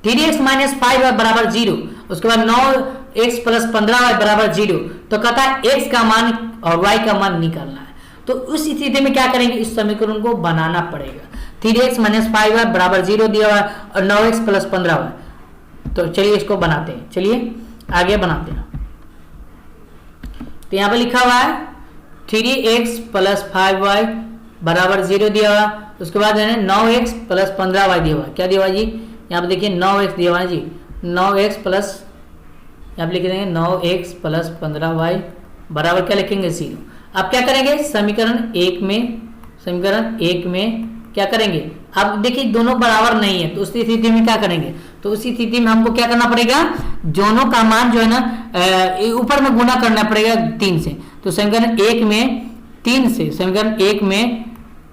3x - 5y बराबर 0, उसके बाद 9x + 15y बराबर 0, तो कहता है x का मान और y का मान निकालना है। तो उस स्थिति में क्या करेंगे, इस समीकरण को बनाना पड़ेगा। 3x - 5y बराबर 0 दिया हुआ है और 9x + 15y, तो चलिए इसको बनाते हैं, चलिए आगे बनाते हैं। तो यहाँ पे लिखा हुआ है 3x + 5y बराबर 0 दिया हुआ, उसके बाद है 9x + 15y दिया हुआ, क्या दिया हुआ जी यहाँ पे देखिए 9x दिया हुआ है जी, 9x प्लस यहाँ पे लिख देंगे 9x + 15y बराबर क्या लिखेंगे 0। अब क्या करेंगे समीकरण 1 में क्या करेंगे, अब देखिए दोनों बराबर नहीं है तो उस स्थिति में क्या करेंगे, तो उस स्थिति में हमको क्या करना पड़ेगा, दोनों का मान जो है ना ऊपर में गुना करना पड़ेगा 3 से। तो समीकरण 1 में 3 से, समीकरण 1 में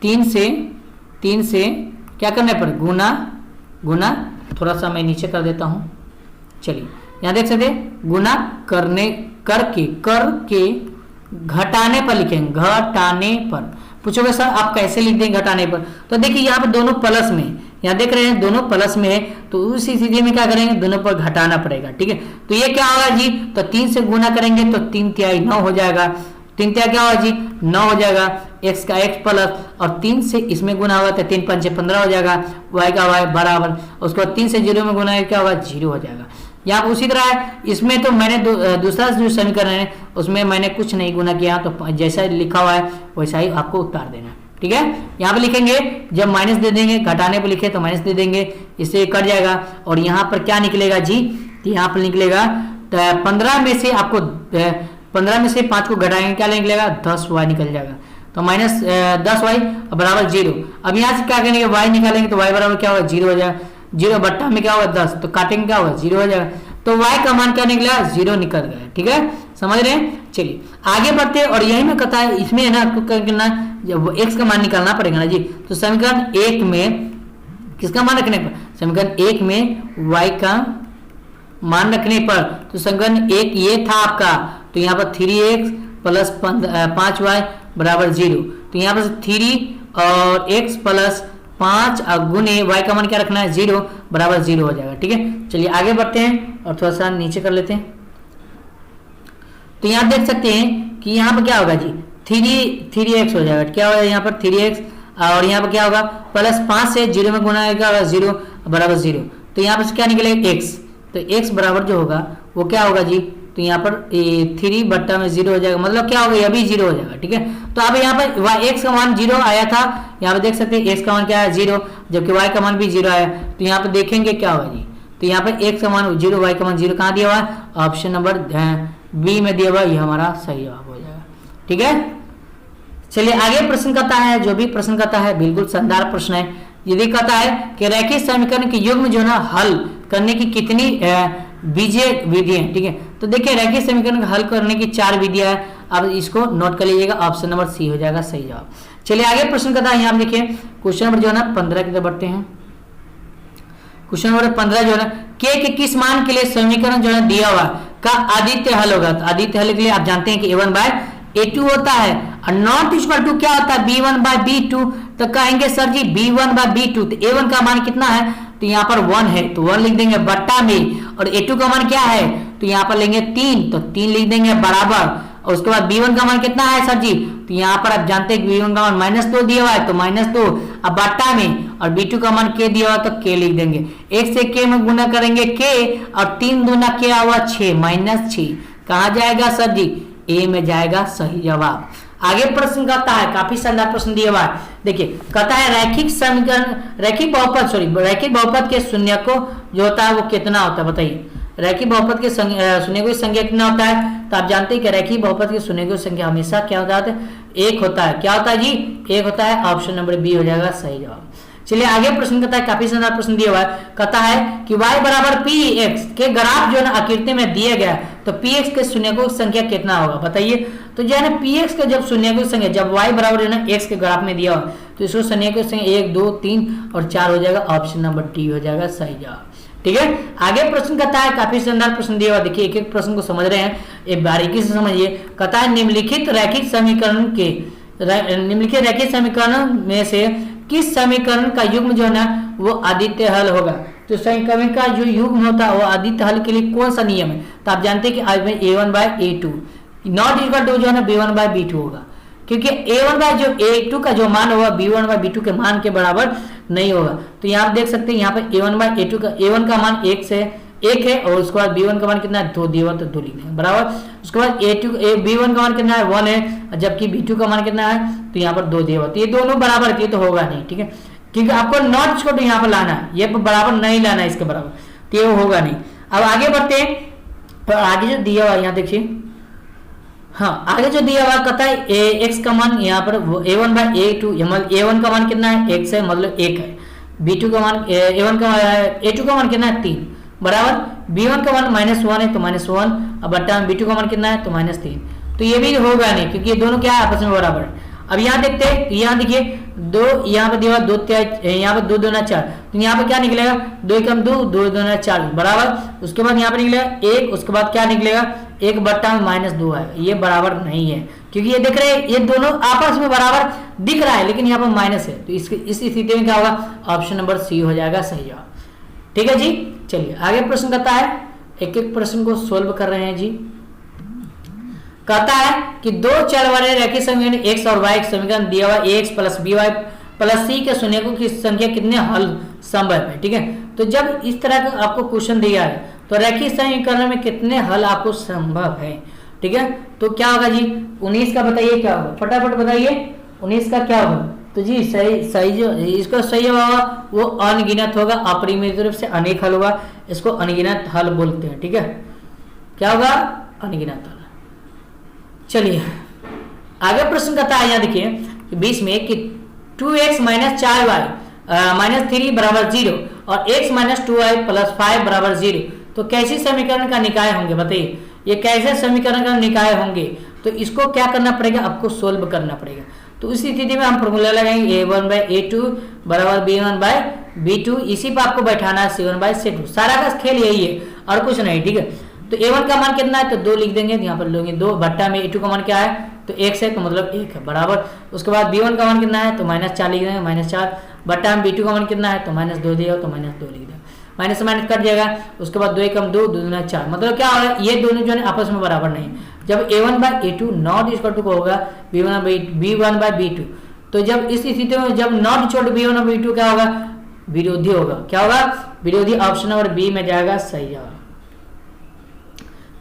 3 से क्या करना पड़ेगा गुना, थोड़ा सा मैं नीचे कर देता हूं, चलिए यहाँ देख सकते गुना करके घटाने पर लिखेंगे, घटाने पर। पूछोगे सर आप कैसे लिख देंगे घटाने पर, तो देखिए यहाँ पर दोनों प्लस में, यहाँ देख रहे हैं दोनों प्लस में है, तो उस स्थिति में क्या करेंगे दोनों पर घटाना पड़ेगा, ठीक है। तो ये क्या होगा जी, तो 3 से गुना करेंगे तो 3 तिहाई 9 हो जाएगा, 3 तिहाई क्या होगा जी 9 हो जाएगा, x का x प्लस और 3 से इसमें गुना होगा तो 3 × 5 = 15 हो जाएगा, y का y बराबर, उसके बाद 3 से 0 में गुना क्या होगा 0 हो जाएगा। यहाँ उसी तरह है, इसमें तो मैंने दूसरा जो समीकरण है उसमें मैंने कुछ नहीं गुना किया, तो जैसा लिखा हुआ है वैसा ही आपको उत्तर देना, ठीक है। यहाँ पे लिखेंगे जब माइनस दे देंगे, घटाने पर लिखे तो माइनस दे देंगे, इससे कट जाएगा, और यहाँ पर क्या निकलेगा जी, तो यहाँ पर निकलेगा 15 में से आपको 15 में से 5 को घटाएंगे क्या निकलेगा 10y निकल जाएगा, तो -10y बराबर 0। अब यहाँ से क्या करेंगे y निकालेंगे तो y बराबर क्या होगा 0 हो जाएगा, 0 बट्टा में क्या होगा 10, तो काटेंगे क्या होगा 0 हो जाएगा, तो y का मान क्या निकला 0 निकल गया, ठीक है, समझ रहे हैं। चलिए आगे बढ़ते हैं, और यही में कहता है इसमें है ना आपको क्या करना, जब x का मान निकालना पड़ेगा ना जी, तो समीकरण 1 में किसका मान रखने पर, समीकरण 1 में y मान रखने पर तो समीकरण एक ये था आपका, तो यहाँ पर 3x प्लस 5y बराबर 0, तो यहाँ पर 3 और x प्लस 5 गुने y का मान क्या रखना है 0 बराबर 0 हो जाएगा। ठीक है, चलिए आगे बढ़ते हैं और थोड़ा सा नीचे कर लेते हैं। तो यहाँ देख सकते हैं कि यहाँ पर क्या होगा जी 3x हो जाएगा, क्या होगा यहाँ पर 3x, और यहाँ पर क्या होगा प्लस 5 से 0 में गुना होगा 0 बराबर 0, तो यहाँ पर क्या निकलेगा x, तो x बराबर जो होगा वो क्या होगा जी, तो यहाँ पर 3 बट्टा में 0 हो जाएगा, मतलब क्या होगा ये भी 0 हो जाएगा। ठीक है, तो अब यहाँ पर x का मान 0 आया था, यहाँ पे देख सकते हैं x का मान क्या है 0, जबकि y का मान भी 0 आया, तो यहाँ पे देखेंगे क्या होगा जी, तो यहाँ पर x का मान 0 y का मान 0 कहाँ दिया हुआ है, ऑप्शन नंबर बी में दिया हुआ, ये हमारा सही जवाब हो जाएगा। ठीक है, चलिए आगे प्रश्न कहता है, जो भी प्रश्न कहता है बिल्कुल शानदार प्रश्न है। यदि कहता है कि रैखिक समीकरण के युग्म जो है ना हल करने की कितनी बीजीय विधियां, ठीक है, तो देखिए रैखिक समीकरण को हल करने की 4 विधियां है, अब इसको नोट कर लीजिएगा, ऑप्शन नंबर सी हो जाएगा सही जवाब। चलिए आगे प्रश्न कहता है, यहाँ देखिए क्वेश्चन नंबर जो है ना 15 की तरफ बढ़ते हैं। क्वेश्चन नंबर 15 जो है ना के किस मान के लिए समीकरण जो है दिया हुआ का आदित्य हल होगा, तो आदित्य हल के लिए आप जानते हैं कि a1/a2 होता है, और नॉट इक्वल टू क्या होता है b1/b2, तो कहेंगे सर जी b1/b2, तो a1 का मान कितना है, तो यहाँ पर 1 है, तो 1 लिख देंगे बट्टा में, और a2 का मान क्या है, तो यहाँ पर लेंगे 3, तो 3 लिख देंगे बराबर, और उसके बाद b1 का मान कितना है सर जी, तो यहाँ पर आप जानते हैं कि b1 का मान -2 दिया हुआ है, तो -2 अब बट्टा में, और b2 का मान k दिया हुआ तो k लिख देंगे, 1 से k में गुना करेंगे k, और 3 दूना क्या हुआ 6 -6, कहाँ जाएगा सर जी ए में जाएगा सही जवाब। आगे प्रश्न कहता है, काफी शानदार प्रश्न दिया हुआ है, देखिए कहता है रैखिक समीकरण रैखिक बहुपद के शून्य को जो होता है वो कितना होता है, बताइए रैखिक बहुपद के शून्य की संख्या कितना होता है, तो आप जानते हैं कि रैखिक बहुपद के शून्य की संख्या हमेशा क्या होता है, 1 होता है, क्या होता है जी 1 होता है, ऑप्शन नंबर बी हो जाएगा सही जवाब। चलिए आगे प्रश्न कहता है, काफी शानदार प्रश्न दिया हुआ है, कहता है कि y बराबर px के ग्राफ जो है ना आकृति में दिए गया, तो px के शून्यकों की संख्या कितना होगा बताइए, तो जो है ना px के जब शून्यकों की संख्या जब y बराबर है ना x के ग्राफ में दिया हुआ, तो इसको शून्यकों की संख्या 1 2 3 और 4 हो जाएगा, ऑप्शन नंबर डी हो जाएगा सही जवाब। ठीक है, आगे प्रश्न कहता है, काफी शानदार प्रश्न दिया हुआ, देखिए एक एक प्रश्न को समझ रहे हैं, एक बारीकी से समझिए। कहता है निम्नलिखित रैखिक समीकरण में से किस समीकरण का युग्म जो है ना वो आदित्य हल होगा, तो समीकरण का जो युग्म होता है वो आदित्य हल के लिए कौन सा नियम है, तो आप जानते हैं कि आज में a1/a2 नॉट इक्वल टू जो है ना b1/b2 होगा, क्योंकि a1/a2 का जो मान होगा b1/b2 के मान के बराबर नहीं होगा, तो यहाँ आप देख सकते हैं यहाँ पर a1/a2 का a1 का मान 1 है, और उसके बाद b1 का मान कितना है 2 दिया हुआ, तो 2 लिख देंगे बराबर, उसके बाद b1 का मान कितना है 1 है, जबकि b2 का मान कितना है, तो यहाँ पर 2 दिया हुआ, तो ये दोनों बराबर है, तो होगा नहीं। ठीक है, क्योंकि आपको नॉट इसको यहाँ पर लाना है, ये बराबर नहीं लाना है इसके बराबर, तो ये होगा नहीं। अब आगे बढ़ते हैं, तो आगे जो दिया हुआ यहाँ देखिए, हाँ आगे जो दिया हुआ कहता है x का मान यहाँ पर a1/a2, a1 का मान कितना है x है, मतलब 1 है, b2 का मान a1 का a2 का मान कितना है 3 बराबर, b1 का मान -1 है तो -1, अब बट्टा में b2 का मान कितना है तो -3, तो ये भी होगा नहीं क्योंकि ये दोनों क्या है आपस में बराबर है। अब यहाँ देखते हैं, यहाँ देखिए 2 यहाँ पर दिया 2 यहाँ पर 2 2 4, तो यहाँ पर क्या निकलेगा 2 कम 2 2 2 4 बराबर, उसके बाद यहाँ पर निकलेगा 1, उसके बाद क्या निकलेगा 1 बट्टा में -2 है, ये बराबर नहीं है क्योंकि ये देख रहे हैं ये दोनों आपस में बराबर दिख रहा है, लेकिन यहाँ पर माइनस है, तो इस स्थिति में क्या होगा, ऑप्शन नंबर सी हो जाएगा सही जवाब। ठीक है जी, चलिए आगे प्रश्न कहता है, एक एक प्रश्न को सोल्व कर रहे हैं जी। कहता है कि 2 चर वाले रैखिक समीकरण x और y समीकरण दिया हुआ ax plus by plus c के शून्यकों की संख्या कितने हल संभव है। ठीक है, तो जब इस तरह का आपको क्वेश्चन दिया है तो रैखिक समीकरण में कितने हल आपको संभव है। ठीक है, तो क्या होगा जी 19 का बताइए क्या होगा, फटाफट बताइए 19 का क्या होगा, तो जी सही जो इसका सही होगा वो अनगिनत होगा, अपरिमित रूप से अनेक हल होगा, इसको अनगिनत हल बोलते हैं। ठीक है, क्या होगा अनगिनत हल। चलिए आगे प्रश्न कहता है, यहाँ देखिए 20 में कि 2x - 4y -3 बराबर 0 और x - 2y + 5 बराबर 0, तो कैसी समीकरण का निकाय होंगे बताइए, ये कैसे समीकरण का निकाय होंगे, तो इसको क्या करना पड़ेगा, आपको सोल्व करना पड़ेगा। तो इस स्थिति में हम फॉर्मूला लगाएंगे a1/a2 बराबर b1/b2, इसी पर आपको बैठाना है c1/c2, सारा का खेल यही है। और कुछ नहीं, ठीक है। तो a1 का मान कितना है, तो 2 लिख देंगे, यहाँ पर लेंगे 2 भट्टा में a2 का मान क्या है, तो x है, तो मतलब 1 है बराबर। उसके बाद b1 का मान कितना है, तो -4 लिख देंगे, -4 भट्टा में b2 का मान कितना है, तो -2 दिया, तो -2 लिख देंगे, माइनस से माइनस कट जाएगा। उसके बाद 2 एकम 2, 2 दूना 4, मतलब क्या होगा, ये दोनों जो है आपस में बराबर नहीं। जब a1 by a2 not equal to होगा b1 बाय b2, तो जब इस स्थिति में जब नॉट इक्वल टू b1 और b2 क्या होगा, विरोधी होगा। क्या होगा, विरोधी। ऑप्शन नंबर बी में जाएगा सही जवाब।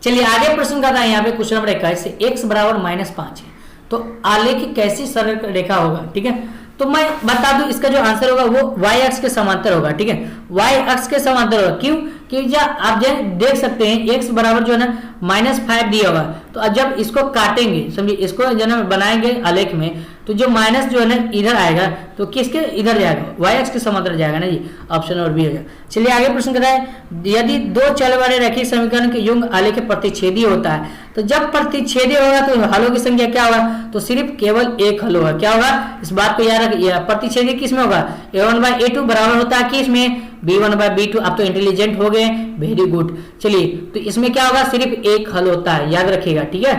चलिए आगे प्रश्न का था यहाँ पे क्वेश्चन नंबर 21 से x बराबर -5 है, तो आलेख कैसी सरल रेखा होगा, ठीक है। तो मैं बता दूं इसका जो आंसर होगा वो y अक्ष के समांतर होगा, ठीक है, y अक्ष के समांतर होगा। क्यों, कि आप देख सकते हैं x बराबर जो है ना -5 दिया होगा, तो अब जब इसको काटेंगे, समझिए इसको जो है बनाएंगे आलेख में, तो जो माइनस जो है ना इधर आएगा, तो किसके इधर जाएगा, y अक्ष के समांतर जाएगा ना जी, ऑप्शन नंबर बी हो जाएगा। चलिए आगे प्रश्न कहता है, यदि 2 चल वाले रैखिक समीकरण के युग्म आलेख प्रतिच्छेदी होता है, तो जब प्रतिच्छेदी होगा तो हलों की संख्या क्या होगा, तो सिर्फ केवल एक हल होगा। क्या होगा, इस बात को याद रखिए, प्रतिच्छेदी किस में होगा, a1 बाय a2 बराबर होता है किस में, b1 बाय b2। आप तो इंटेलिजेंट हो गए, वेरी गुड। चलिए तो इसमें क्या होगा, सिर्फ एक हल होता है, याद रखिएगा, ठीक है,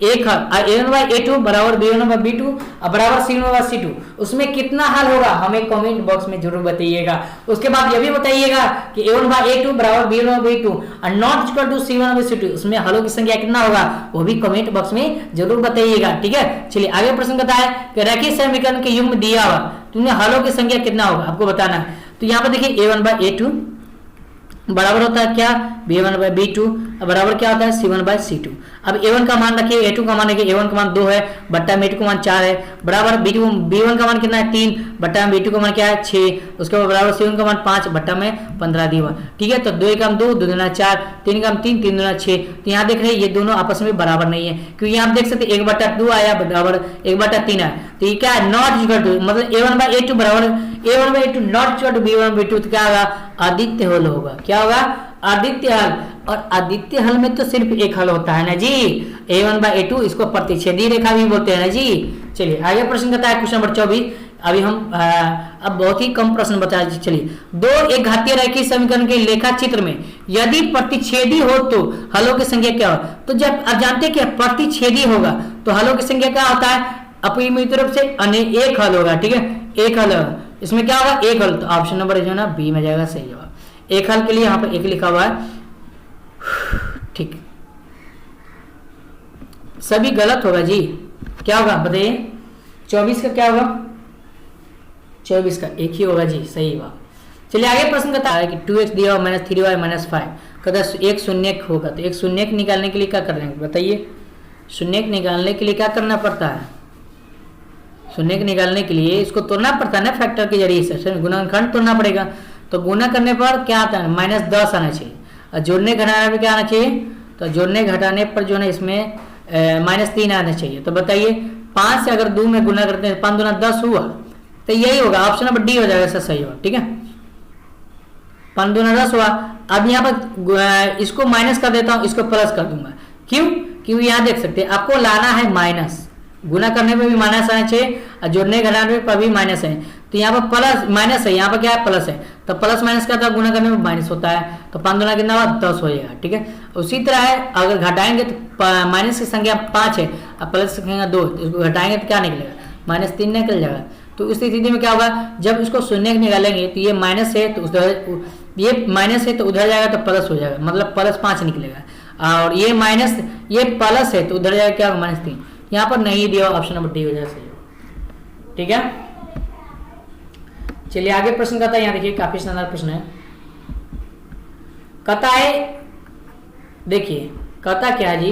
एक हल। a1 बाय a2 बराबर b1 बाय b2 बराबर c1 बाय c2, उसमें कितना हल होगा हमें कमेंट बॉक्स में जरूर बताइएगा। उसके बाद ये भी बताइएगा कि a1 बाय a2 बराबर b1 बाय b2 और not equal to c1 bye c2, उसमें हलों की संख्या कितना होगा, वो भी कमेंट बॉक्स में जरूर बताइएगा, ठीक है। चलिए आगे प्रश्न कहता है कि रैखिक समीकरण के युग्म दिया हुआ, तुमने हलों की संख्या कितना होगा आपको बताना है। तो यहाँ पर देखिए a1 बाय a2 बराबर होता है क्या, b1 बाय b2 बराबर क्या होता है, c1 बाय c2। अब a1 का मान रखिए, a2 का मान रखिए, a1 का मान 2 है, बट्टा में a2 का मान 4 है, बराबर b1 का मान कितना है 3, बट्टा में b2 का मान क्या है 6, उसके बाद बराबर c1 का मान 5, बट्टा में 15 दिया, ठीक है। तो 2 एकम 2, 2 दूना 4, 3 एकम 3, 3 दूना 6। तो यहाँ देख रहे हैं ये दोनों आपस में बराबर नहीं है, क्योंकि आप देख सकते 1/2 आया बराबर 1/3 आया, तो ये क्या है, नॉट इक्वल टू, मतलब a1 बाय a2 बराबर a1 by a2 not equal to b1 by b2, तो क्या होगा, आदित्य हल होगा। क्या होगा, आदित्य हल। और आदित्य हल में तो सिर्फ एक हल होता है ना जी, a1 बाय a2, इसको प्रतिच्छेदी रेखा भी बोलते हैं ना जी। चलिए आगे प्रश्न कहता है क्वेश्चन नंबर 24। अभी हम अब बहुत ही कम प्रश्न बताए। चलिए, 2 एक घातीय रैखिक समीकरण के लेखा चित्र में यदि प्रतिच्छेदी हो तो हलों की संख्या क्या हो। तो जब आप जानते हैं कि प्रतिच्छेदी होगा तो हलों की संख्या क्या होता है, अपनी तरफ से एक हल होगा, ठीक है, एक हल होगा। इसमें क्या होगा, एक हल। तो ऑप्शन नंबर जो है ना बी में जाएगा सही जवाब। एक हल के लिए यहाँ पर एक लिखा हुआ है, ठीक, सभी गलत होगा जी। क्या होगा बताइए, 24 का क्या होगा, 24 का एक ही होगा जी, सही बात। चलिए आगे प्रश्न कहता है कि 2x दिया हुआ -3y -5 कहता है एक शून्य होगा, तो एक शून्य निकालने के लिए क्या करना है बताइए। शून्य निकालने के लिए क्या करना पड़ता है, शून्य निकालने के लिए इसको तोड़ना पड़ता है ना, फैक्टर के जरिए से गुणनखंड तोड़ना पड़ेगा। तो गुना करने पर क्या आता है, -10 आना चाहिए, और जोड़ने घटाने पर क्या आना चाहिए, तो जोड़ने घटाने पर जो है इसमें -3 आना चाहिए। तो बताइए 5 से अगर 2 में गुना करते हैं 5 दूना 10 हुआ, तो यही होगा, ऑप्शन नंबर डी हो जाएगा सर सही होगा, ठीक है। 5 दूना 10 हुआ। अब यहाँ पर इसको माइनस कर देता हूँ, इसको प्लस कर दूंगा। क्यों, क्योंकि यहाँ देख सकते हैं आपको लाना है माइनस, गुना करने पे भी माइनस आना चाहिए और जोड़ने घटाने पर भी माइनस है। तो यहाँ पर प्लस माइनस है, यहाँ पर क्या है प्लस है, तो प्लस माइनस का गुना करने में माइनस होता है। तो 5 दूना कितना हुआ 10 हो जाएगा, ठीक है। उसी तरह है, अगर घटाएंगे तो माइनस की संख्या 5 है और प्लस की संख्या 2, तो इसको घटाएंगे तो क्या निकलेगा, -3 निकल जाएगा। तो उस स्थिति में क्या होगा, जब इसको शून्य निकालेंगे तो ये माइनस है, तो उधर ये माइनस है तो उधर जाएगा तो प्लस हो जाएगा, मतलब +5 निकलेगा। और ये माइनस, ये प्लस है तो उधर जाएगा क्या, -3। यहाँ पर नहीं दिया, ऑप्शन नंबर डी हो जाएगा सही, ठीक है। चलिए आगे प्रश्न कहता है, यहाँ देखिए काफी शानदार प्रश्न है। कहता है, देखिए कहता क्या है जी,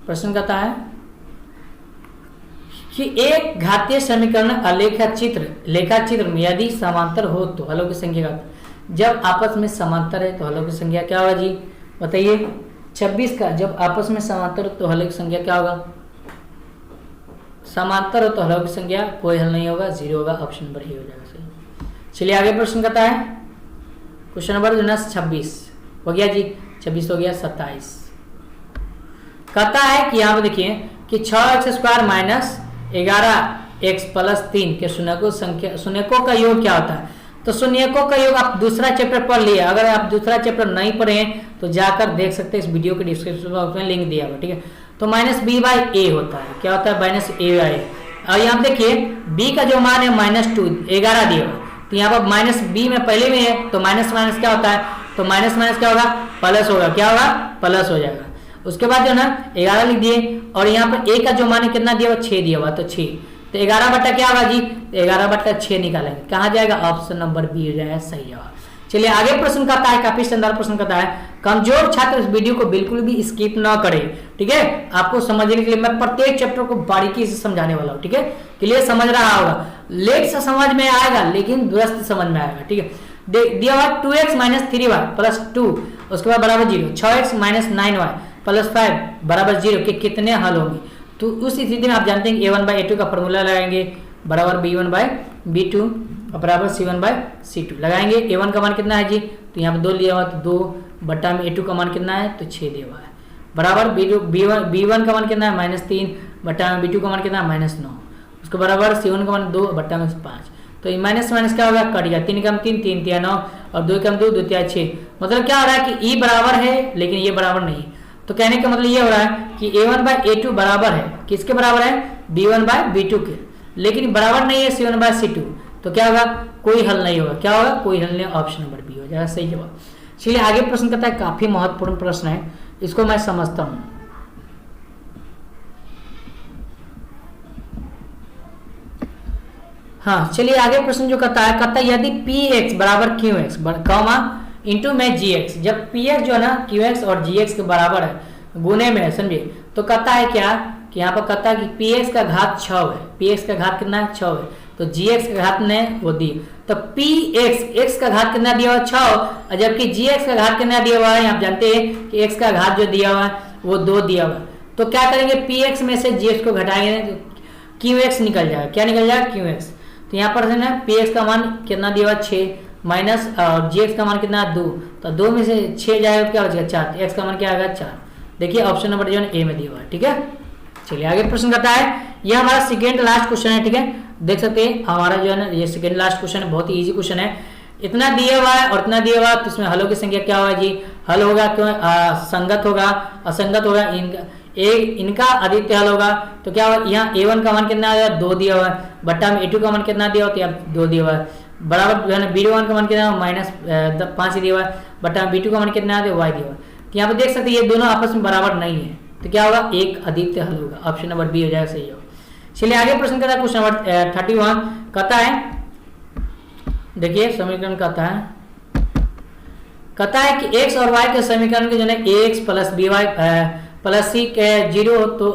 प्रश्न कहता है कि एक घातीय समीकरण अलेखा चित्र में यदि समांतर हो तो हलों की संख्या का, जब आपस में समांतर है तो हलों की संख्या क्या होगा जी बताइए। 26 का जब आपस में समांतर हो तो हलों की संख्या क्या होगा, समांतर हो तो हलों की संख्या कोई हल नहीं होगा, 0 होगा, ऑप्शन नंबर ए हो जाएगा सही। चलिए आगे प्रश्न कहता है क्वेश्चन नंबर 26 हो गया जी, 26 हो गया, 27 कहता है कि यहाँ पे देखिए कि 6x² - 11x + 3 के शून्यकों का योग क्या होता है। तो शून्यकों का योग आप दूसरा चैप्टर पढ़ लिए, अगर आप दूसरा चैप्टर नहीं पढ़े हैं तो जाकर देख सकते हैं, इस वीडियो के डिस्क्रिप्शन बॉक्स में लिंक दिया हुआ, ठीक है। तो -b/a होता है, क्या होता है -a/a। और यहाँ देखिए b का जो मान है -2 11 दिया हुआ, तो यहाँ पर -b में पहले में है तो माइनस माइनस क्या होता है, तो माइनस माइनस क्या होगा, प्लस होगा, क्या होगा, प्लस हो जाएगा। उसके बाद जो ना 11 लिख दिए, और यहाँ पर a का जो मान है कितना दिया हुआ, 6 दिया हुआ, तो 6, तो 11 बट्टा क्या होगा जी, 11/6 निकालेंगे, कहाँ जाएगा, ऑप्शन नंबर बी हो जाएगा सही जवाब। चलिए आगे प्रश्न करता है, काफी शानदार प्रश्न करता है। कमजोर छात्र इस वीडियो को बिल्कुल भी स्किप ना करे, ठीक है। आपको समझने के लिए मैं प्रत्येक चैप्टर को बारीकी से समझाने वाला हूँ, ठीक है। क्लियर समझ रहा होगा, लेट से समझ में आएगा लेकिन दुरुस्त समझ में आएगा, ठीक है। दिया हुआ 2x - 3y + 2, उसके बाद बराबर 0, 6x - 9y + 5 बराबर 0 के कितने हल होंगे। तो उस स्थिति में आप जानते हैं कि a1/a2 का फॉर्मूला लगाएंगे, बराबर b1/b2 बराबर c1/c2 लगाएंगे। a1 का मान कितना है जी, तो यहाँ पे 2 लिया हुआ, तो 2 बट्टा में a2 का मान कितना है, तो 6 दिया हुआ है, बराबर b1 का मान कितना है, -3 बट्टा में b2 का मान कितना है, -9, उसके बराबर c1 का मान 2 बट्टा में 5, तो माइनस माइनस क्या होगा, कट गया, 3 कम 3, 3 तिया 9 और 2 कम 2, 2 तिया 6। मतलब क्या हो रहा है कि e बराबर है लेकिन ये बराबर नहीं है। तो कहने का मतलब ये हो रहा है कि a1/a2 बराबर है, किसके बराबर है, b1/b2 के, लेकिन बराबर नहीं है c1/c2। तो क्या होगा, कोई हल नहीं होगा, क्या होगा, कोई हल नहीं, ऑप्शन नंबर बी हो जाएगा सही जवाब। चलिए आगे प्रश्न करता है, काफी महत्वपूर्ण प्रश्न है, इसको मैं समझता हूं। हाँ चलिए आगे प्रश्न जो कहता है यदि px बराबर qx कॉमा इंटू में gx, जब px जो है ना qx और gx के बराबर है, गुने में है, समझिए। तो कहता है क्या कि यहाँ पर कहता है कि px का घात 6 है, px का घात कितना है, 6 है, तो gx का घात ने वो दी, तो px x का घात कितना दिया हुआ, 6, और जबकि gx का घात कितना दिया हुआ है, आप जानते हैं कि x का घात जो दिया हुआ है वो 2 दिया हुआ है। तो क्या करेंगे, px में से gx को घटाएंगे तो qx निकल जाएगा, क्या निकल जाएगा, qx। तो यहाँ पर है ना px का मान कितना दिया हुआ 6 माइनस gx का मान कितना 2, तो 2 में से 6 जाएगा क्या बचेगा 4, तो x का मान क्या आएगा 4। देखिए ऑप्शन नंबर जो है ए में दिया हुआ है, ठीक है। चलिए आगे प्रश्न करता है, यह हमारा सेकेंड लास्ट क्वेश्चन है, ठीक है। देख सकते हैं हमारा जो है ना ये सेकेंड लास्ट क्वेश्चन है, बहुत ही इजी क्वेश्चन है। इतना दिया हुआ है और इतना दिया हुआ है, तो इसमें हलों की संख्या क्या होगा जी, हल होगा क्यों, संगत होगा, असंगत होगा, इनका आदित्य हल होगा। तो क्या होगा, यहाँ a1 का मान कितना आया, 2 दिया हुआ है, बट्टा में a2 का मान कितना दिया हुआ, तो यहाँ 2 दिया हुआ है, बराबर जो है ना b1 का मान कितना -5 दिया हुआ है, बट्टा में b2 का मान कितना दिया y दिया हुआ है। तो यहाँ पे देख सकते हैं ये दोनों आपस में बराबर नहीं है, तो क्या होगा, एक आदित्य हल होगा, ऑप्शन नंबर बी हो जाएगा सही होगा। चलिए आगे प्रश्न करता है, क्वेश्चन नंबर 31 कहता है, देखिए समीकरण कहता है कि x और y के समीकरण के जो है ax + by + c के 0, तो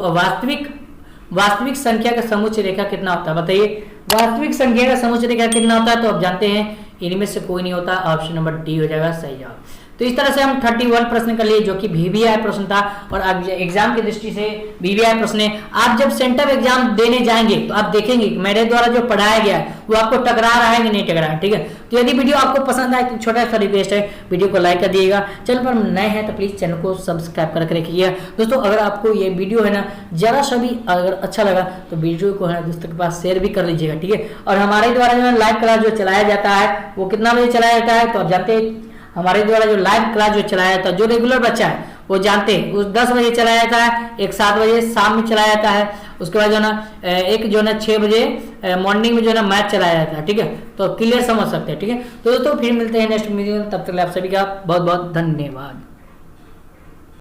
वास्तविक संख्या का समुच्चय रेखा कितना होता है, बताइए। वास्तविक संख्या का समुच्चय रेखा कितना होता है, तो आप जानते हैं इनमें से कोई नहीं होता, ऑप्शन नंबर डी हो जाएगा सही जवाब। तो इस तरह से हम 31 प्रश्न कर लिए, जो कि VVI प्रश्न था, और एग्जाम की दृष्टि से VVI प्रश्न है। आप जब सेंटर एग्जाम देने जाएंगे तो आप देखेंगे मेरे द्वारा जो पढ़ाया गया है वो आपको टकरा रहा है कि नहीं टकरा है, ठीक है। तो यदि वीडियो आपको पसंद आए तो छोटा सा रिक्वेस्ट है, वीडियो को लाइक कर दिएगा। चैनल पर नए हैं तो प्लीज चैनल को सब्सक्राइब करके रखिएगा। दोस्तों अगर आपको ये वीडियो है ना जरा सा भी अगर अच्छा लगा तो वीडियो को है ना दोस्तों के पास शेयर भी कर लीजिएगा, ठीक है। और हमारे द्वारा जो है लाइव क्लास जो चलाया जाता है वो कितना बजे चलाया जाता है, तो आप जानते हैं हमारे द्वारा जो लाइव क्लास जो चलाया जाता है, जो रेगुलर बच्चा है वो जानते हैं, उस 10 बजे चलाया जाता है, एक 7 बजे शाम में चलाया जाता है, उसके बाद जो ना एक जो ना 6 बजे मॉर्निंग में जो ना मैच चलाया जाता है, ठीक है। तो क्लियर समझ सकते हैं, ठीक है। तो दोस्तों फिर मिलते हैं नेक्स्ट वीडियो में, तब तक आप सभी का बहुत बहुत धन्यवाद।